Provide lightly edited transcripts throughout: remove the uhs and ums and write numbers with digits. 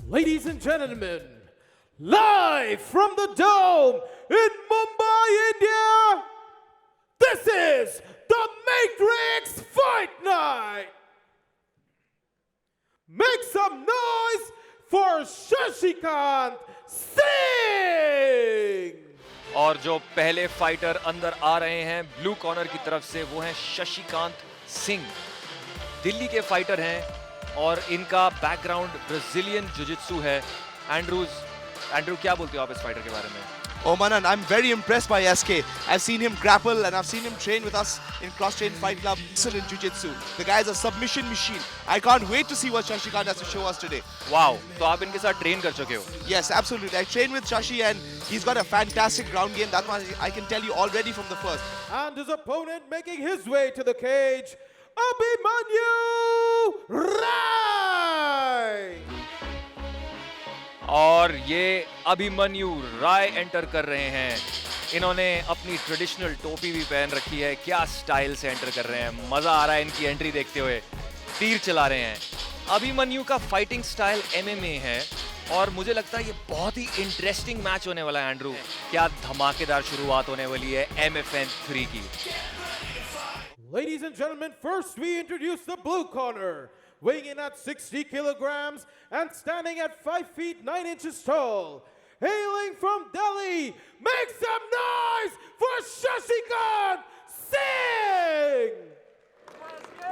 Ladies and gentlemen, live from the Dome in Mumbai, India, this is the Matrix Fight Night! Make some noise for Shashikant Singh! और जो पहले fighter अंदर आ रहे हैं blue corner की तरफ से वो हैं शशिकांत सिंह। दिल्ली के फाइटर हैं और इनका बैकग्राउंड ब्राजीलियन जुजित्सु है। एंड्रू, क्या बोलते हो आप इस फाइटर के बारे में? Oh Manan, I'm very impressed by SK. I've seen him grapple and I've seen him train with us in Cross Train Fight Club. Excellent jiu-jitsu. The guy is a submission machine. I can't wait to see what Shashikant has to show us today. Wow, तो आप इनके साथ train कर चुके हो? Yes, absolutely. I trained with Shashi and he's got a fantastic ground game. That's what I can tell you already from the first. And his opponent making his way to the cage, Abhimanyu Rai! और ये अभिमन्यु राय enter कर रहे हैं। इन्होंने अपनी traditional टोपी भी पहन रखी है। क्या स्टाइल से एंटर कर रहे हैं, मजा आ रहा है इनकी एंट्री देखते हुए। तीर चला रहे हैं। अभिमन्यु का फाइटिंग स्टाइल MMA है और मुझे लगता है ये बहुत ही इंटरेस्टिंग मैच होने वाला है। एंड्रू, क्या धमाकेदार शुरुआत होने वाली है MFN 3 की। Ladies and gentlemen, first we introduce the blue corner, weighing in at 60 kilograms and standing at 5 feet 9 inches tall. Hailing from Delhi, make some noise for Shashikant Singh!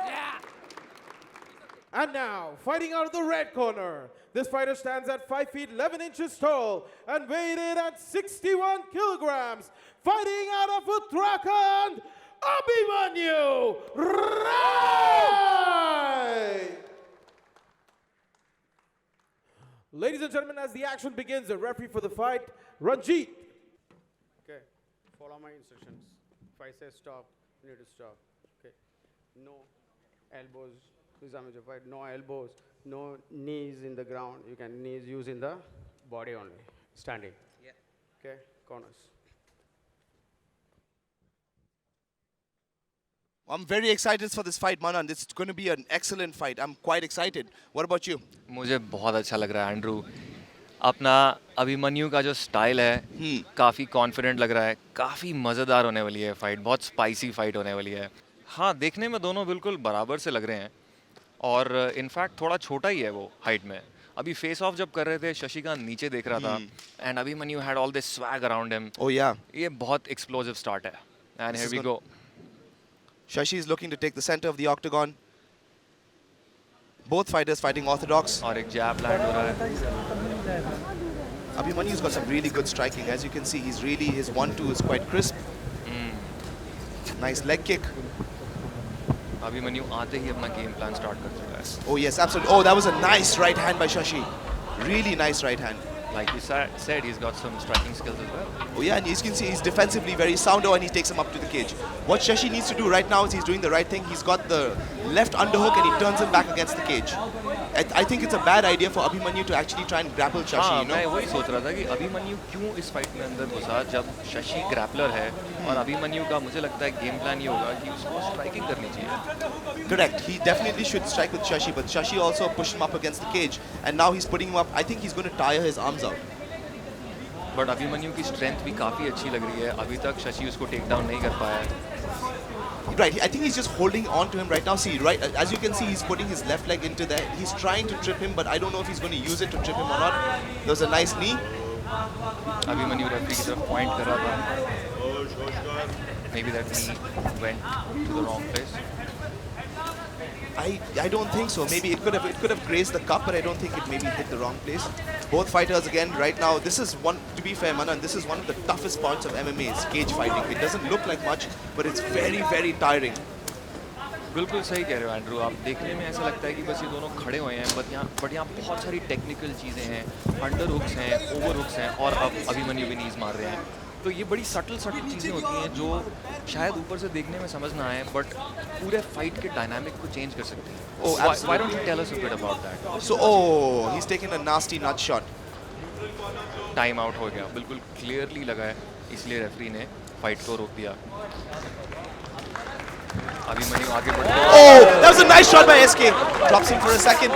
Yeah. And now, fighting out of the red corner, this fighter stands at 5 feet 11 inches tall and weighed in at 61 kilograms, fighting out of Uttarakhand, Abhimanyu Rai! Ladies and gentlemen, as the action begins, the referee for the fight, Ranjit. Okay, follow my instructions. If I say stop, you need to stop. Okay, no elbows. This is amateur fight. No elbows. No knees in the ground. You can knees use in the body only. Standing. Yeah. Okay, corners. I'm very excited for this fight, Manan. It's going to be an excellent fight. I'm quite excited. What about you? मुझे बहुत अच्छा लग रहा है Andrew. अपना अभिमन्यु का जो style है काफ़ी कॉन्फिडेंट लग रहा है। काफ़ी मज़ेदार होने वाली है फाइट, बहुत स्पाइसी फाइट होने वाली है। हाँ, देखने में दोनों बिल्कुल बराबर से लग रहे हैं और इनफैक्ट थोड़ा छोटा ही है वो हाइट में। अभी फेस ऑफ जब कर रहे थे शशिकांत नीचे देख रहा था and Abhimanyu had all this swag around him. Oh yeah. ये बहुत एक्सप्लोसिव स्टार्ट है and here we go. Shashi is looking to take the center of the octagon. Both fighters fighting orthodox. और एक जैब लैंड हो रहा है। Abhimanyu's got some really good striking. As you can see, his 1-2 is quite crisp. Nice leg kick. Abhimanyu आते ही अपना game plan start कर चुका है। Oh yes, absolutely. Oh, that was a nice right hand by Shashi. Really nice right hand. Like you said, he's got some striking skills as well. Oh yeah, and as you can see, he's defensively very sound and he takes him up to the cage. What Shashi needs to do right now is he's doing the right thing. He's got the left underhook and he turns him back against the cage. I think it's a bad idea for Abhimanyu to actually try and grapple Shashi. हाँ, you know? मैं वही सोच रहा था कि अभिमन्यु क्यों इस fight में अंदर घुसा जब शशि ग्रैपलर है और अभिमन्यु का मुझे लगता है गेम प्लान ये होगा कि उसको स्ट्राइकिंग करनी चाहिए। Correct. He definitely should strike with Shashi, but Shashi also pushed him up against the cage, and now he's putting him up. I think he's going to tire his arms out. But Abhimanyu की strength भी काफ़ी अच्छी लग रही है। अभी तक शशि उसको टेक डाउन नहीं कर पाया है। Right, I think he's just holding on to him right now. See, right, as you can see, he's putting his left leg into there. He's trying to trip him, but I don't know if he's going to use it to trip him or not. There was a nice knee. Abhimanyu referee की तरफ point कर रहा था। Maybe that knee went to the wrong place. I don't think so. Maybe it could have grazed the cup, but I don't think it maybe hit the wrong place. Both fighters again right now. This is one, to be fair, Manan, this is one of the toughest parts of MMA. Is cage fighting. It doesn't look like much, but it's very, very tiring. बिल्कुल सही कह रहे हो Andrew. आप देखने में ऐसा लगता है कि बस ये दोनों खड़े हुए हैं, बट यहाँ बहुत सारी टेक्निकल चीज़ें हैं, अंडर हुक्स हैं, ओवर हुक्स हैं और अब अभिमन्यु भी नीज मार रहे हैं। तो ये बड़ी सटल चीज़ें होती हैं जो शायद ऊपर से देखने में समझ ना आए, बट पूरे फाइट के डायनामिक को चेंज कर सकती हैं। Oh, absolutely. Why don't you tell us a bit about that? So, he's taken a nasty nut shot. Time out हो गया, बिल्कुल क्लियरली लगा है, इसलिए रेफरी ने फाइट को रोक दिया। अभिमन्यु आगे बढ़ रहा है। Oh, that was a nice shot by SK. Drops him for a second.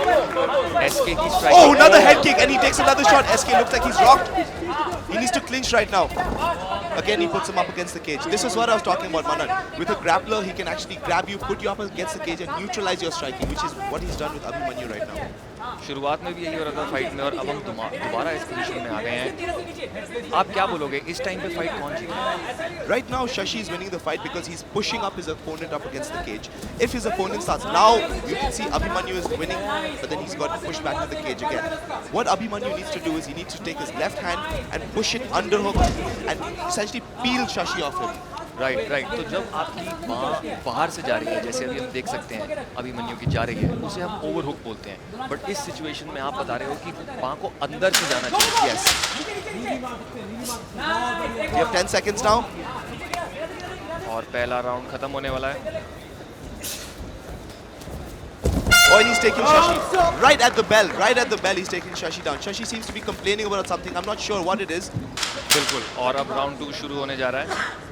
SK की strike. Oh, another head kick, and he takes another shot. SK looks like he's rocked. He needs to clinch right now. Again, he puts him up against the cage. This is what I was talking about, Manan. With a grappler, he can actually grab you, put you up against the cage, and neutralize your striking, which is what he's done with Abhimanyu right now. शुरुआत में भी यही हो रहा था fight में और अब हम दोबारा इस पोजीशन में आ गए हैं. आप क्या बोलोगे इस टाइम पे फाइट कौन जीतेगा? Right now, Shashi is winning the fight because he's pushing up his opponent up against the cage. If his opponent starts now, you can see Abhimanyu is winning, but then he's got to push back to the cage again. What Abhimanyu needs to do is he needs to take his left hand and push it underhook and essentially peel Shashi off him. Right. तो जब आपकी बाँ बाहर से जा रही है, जैसे अभी हम देख सकते हैं अभिमन्यु की जा रही है, उसे हम ओवरहुक बोलते हैं. बट इस सिचुएशन में आप बता रहे हो कि बाँ को अंदर से जाना चाहिए. Yes. You have 10 seconds now. और पहला राउंड खत्म होने वाला है. Oh, and he's taking Shashi right at the bell. Right at the bell, he's taking Shashi down. Shashi seems to be complaining about something. I'm not sure what it is. बिल्कुल. और अब round 2 शुरू होने जा रहा है.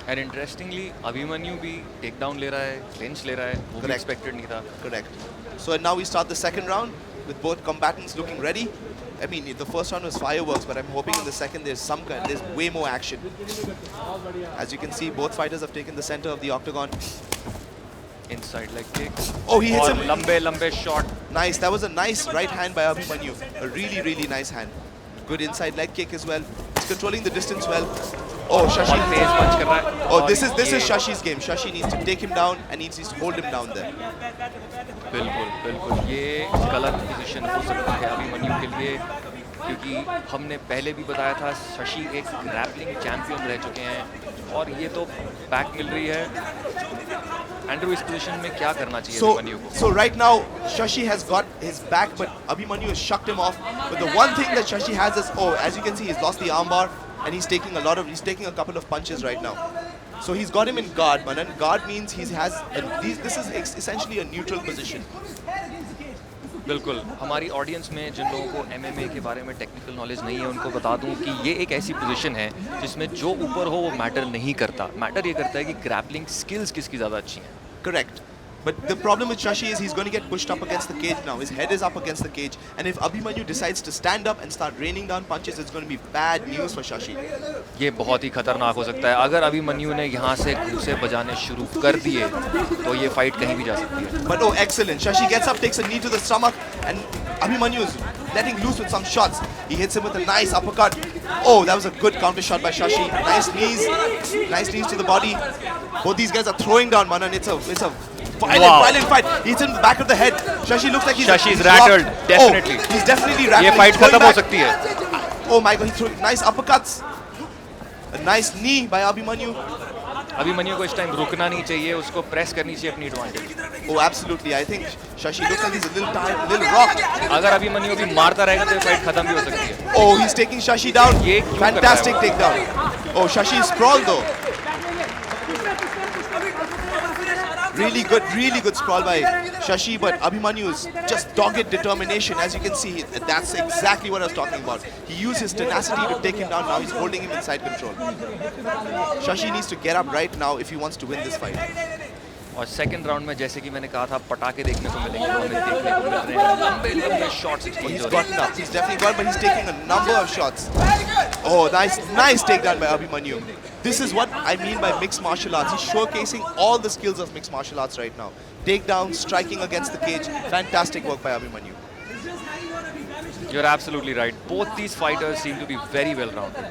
And interestingly Abhimanyu भी take down ले रहा है, क्लिंच ले रहा है. वो भी एक्सपेक्टेड नहीं था. Correct. So now we start the second round with both combatants looking ready. I mean, the first round was fireworks, but I'm hoping in the second there's way more action. As you can see, both fighters have taken the center of the octagon. Inside leg kick. Oh, he hits him. लंबे shot. Nice. That was a nice right hand by Abhimanyu. A really, really nice hand. Good inside leg kick as well. He's controlling the distance well. Oh, Shashi. और तेज पंच कर रहा है. Oh, this is Shashi's game. Shashi needs to take him down and needs to hold him down there. बिल्कुल. ये गलत position हो सकता है अभिमन्यु के लिए, क्योंकि हमने पहले भी बताया था शशि एक ग्रैपलिंग चैंपियन रह चुके हैं और ये तो बैक मिल रही है. एंड्रू, इस पोजीशन में क्या करना चाहिए अभिमन्यु को? So right now, Shashi has got his back, but Abhimanyu has shucked him off. But the one thing that Shashi has is, as you can see, he's lost the armbar and he's taking a couple of punches right now. So he's got him in guard, man. And guard means this is essentially a neutral position. बिल्कुल. हमारी audience में जिन लोगों को MMA के बारे में technical knowledge नहीं है, उनको बता दूं कि ये एक ऐसी पोजीशन है जिसमें जो ऊपर हो वो मैटर नहीं करता. मैटर ये करता है कि ग्रैपलिंग स्किल्स किसकी ज़्यादा अच्छी हैं. Correct. But the problem with Shashi is he's going to get pushed up against the cage now. His head is up against the cage. And if Abhimanyu decides to stand up and start raining down punches, it's going to be bad news for Shashi. ये बहुत ही खतरनाक हो सकता है. अगर अभिमन्यु ने यहाँ से घूंसे बजाने शुरू कर दिए तो ये फाइट कहीं भी जा सकती है. But excellent. Shashi gets up, takes a knee to the stomach, and Abhimanyu is letting loose with some shots. He hits him with a nice uppercut. Oh, that was a good counter shot by Shashi. Nice knees to the body. Both these guys are throwing down, man, and it's a violent fight. He hits him in the back of the head. Shashi looks like Shashi's rattled, definitely. Oh, he's definitely rattled. ये fight खत्म हो सकती है. Oh my God, he threw nice uppercuts. A nice knee by Abhimanyu. Abhimanyu को इस time रुकना नहीं चाहिए, उसको प्रेस करनी चाहिए अपनी advantage. Oh, absolutely. I think Shashi looks like he's a little tired, a little rocked. अगर अभिमन्यु भी मारता रहेगा तो ये फाइट खत्म भी हो सकती है. Oh, he's taking Shashi down. ये क्यों कर रहा है Fantastic वो? takedown. Oh, Shashi is sprawled though. Really good sprawl by Shashi, but Abhimanyu is just dogged determination. As you can see, that's exactly what I was talking about. He used his tenacity to take him down. Now he's holding him inside control. Shashi needs to get up right now if he wants to win this fight. और second round में जैसे कि मैंने कहा था पटाखे देखने को मिलेंगे, हमें देखने को मिल रहे हैं लंबे shots. He's gotten up. He's definitely got, but he's taking a number of shots. Oh, nice takedown by Abhimanyu. This is what I mean by mixed martial arts. He's showcasing all the skills of mixed martial arts right now. Takedown, striking against the cage. Fantastic work by Abhimanyu. You're absolutely right. Both these fighters seem to be very well rounded.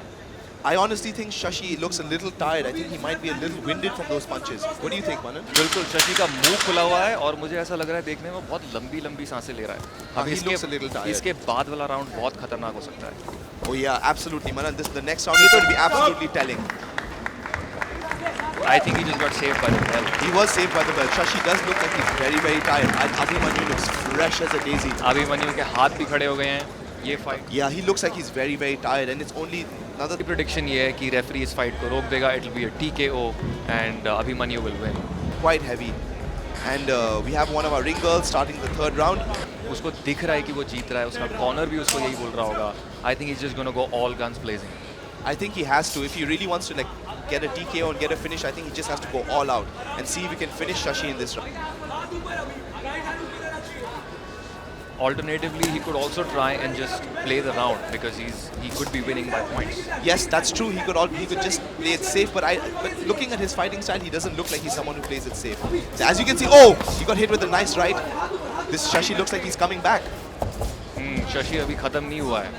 I honestly think Shashi looks a little tired. I think he might be a little winded from those punches. What do you think, Manan? बिल्कुल. शशि का मुंह खुला हुआ है और मुझे ऐसा लग रहा है देखने में बहुत लंबी सांसें ले रहा है. अब he looks a little tired. इसके बाद वाला राउंड बहुत खतरनाक हो सकता है. Oh yeah, absolutely, Manan. The next round is going to be absolutely telling. I think he just got saved by the bell. He was saved by the bell. Shashi does look like he's very, very tired. And Abhimanyu looks fresh as a daisy. Abhimanyu के हाथ भी खड़े हो गए हैं. ये fight. Yeah, he looks like he's very, very tired, and it's only another. Prediction ये है कि रेफरी इस फाइट को रोक देगा. It will be a TKO and Abhimanyu will win. Quite heavy. And we have one of our ring girls starting the third round. उसको दिख रहा है कि वो जीत रहा है. उसका कॉर्नर भी उसको यही बोल रहा होगा. I think he's just going to go all guns blazing. I think he has to. If he really wants to get a TKO and get a finish, I think he just has to go all out and see if he can finish Shashi in this round. Alternatively, he could also try and just play the round because he could be winning by points. Yes, that's true. He could just play it safe, but looking at his fighting style, he doesn't look like he's someone who plays it safe. So as you can see, oh, he got hit with a nice right. This Shashi looks like he's coming back. Shashi अभी खत्म नहीं हुआ है.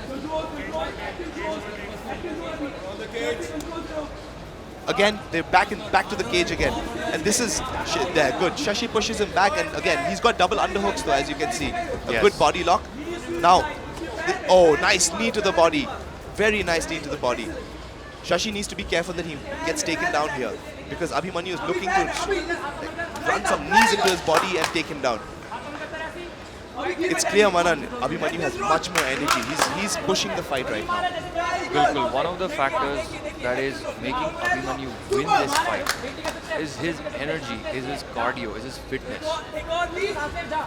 Again, they're back to the cage again, and this is there. Good. Shashi pushes him back, and again, he's got double underhooks though, as you can see. A Yes. good body lock. Now, oh, nice knee to the body. Very nice knee to the body. Shashi needs to be careful that he gets taken down here, because Abhimanyu is looking to run some knees into his body and take him down. It's clear, Manan, Abhimanyu has much more energy. He's pushing the fight right now. बिल्कुल. One of the factors that is making Abhimanyu win this fight is his energy, is his cardio, is his fitness.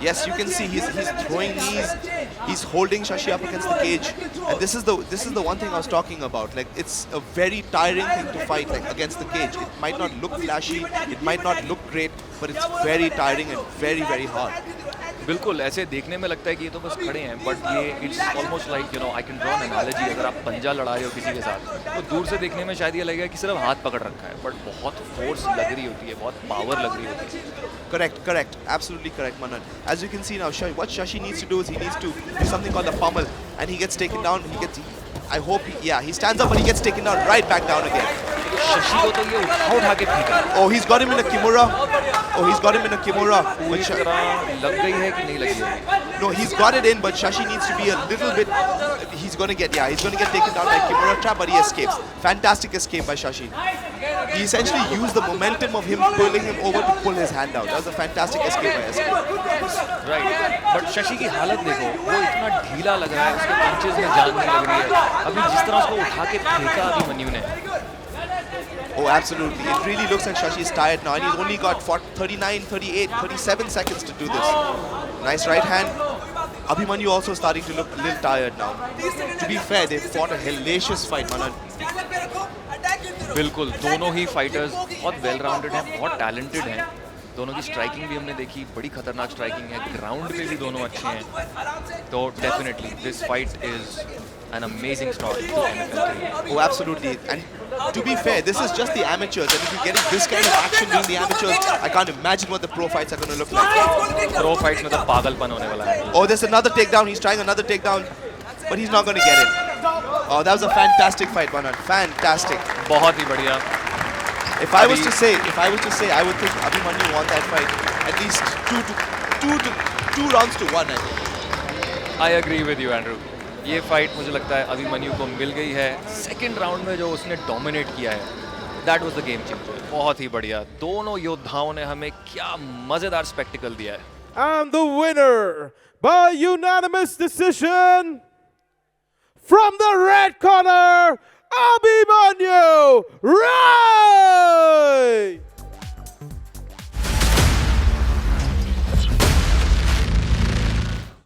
Yes, you can see he's throwing knees, he's holding Shashi up against the cage, and this is the one thing I was talking about. Like, it's a very tiring thing to fight like against the cage. It might not look flashy, it might not look great, but it's very tiring and very, very hard. बिल्कुल. ऐसे देखने में लगता है कि ये तो बस खड़े हैं, बट ये it's almost like I can draw an analogy. अगर आप पंजा लड़ा रहे हो किसी के साथ, तो दूर से देखने में शायद ये लगेगा कि सिर्फ हाथ पकड़ रखा है, बट बहुत फोर्स लग रही होती है, बहुत पावर लग रही होती है. Correct, absolutely correct, Manan. As you can see now, what Shashi needs to do is he needs to do something called a pummel, and he gets taken down. He stands up, but he gets taken down right back down again. Shashi को तो ये उठा के फेंका. Oh, he's got him in a kimura. पूरी तरह लग गई है कि नहीं लगी है? No, he's got it in, but Shashi needs to be a little bit. He's gonna get taken down by kimura trap, but he escapes. Fantastic escape by Shashi. He essentially used the momentum of him pulling him over to pull his hand out. That was a fantastic escape by SK. Right. But Shashi की हालत देखो, वो इतना ढीला लग रहा है, उसके पंचेस में जान नहीं लग रही है. अभी जिस तरह उसको उठा के फेंका अभिमन्यु ने. Oh, absolutely. It really looks like Shashi is tired now, and he's only got 39, 38, 37 seconds to do this. Nice right hand. Abhimanyu also starting to look a little tired now. To be fair, they fought a hellacious fight, Manan. बिल्कुल. दोनों ही fighters बहुत well rounded हैं, बहुत talented हैं. दोनों की striking भी हमने देखी, बड़ी खतरनाक स्ट्राइकिंग है. ग्राउंड पे भी दोनों अच्छे हैं. तो definitely this fight is an amazing start to MFL3. Oh, absolutely. And to be fair, this is just the amateurs, and if you're getting this kind of action being the amateurs, I can't imagine what the pro fights are going to look like. Pro fights में तो पागलपन होने वाला है. Oh, there's another takedown. He's trying another takedown, but he's not going to get it. Oh, that was a fantastic fight, Manan. Fantastic. बहुत ही बढ़िया. If I was to say, I would think Abhimanyu won that fight at least two rounds to one. I think. I agree with you, Andrew. ये fight मुझे लगता है अभिमन्यु को मिल गई है. Second round में जो उसने डोमिनेट किया है, that was the game changer. बहुत ही बढ़िया. दोनों योद्धाओं ने हमें क्या मजेदार स्पेक्टिकल दिया है. And the winner by unanimous decision from the red corner, Abhimanyu Rai!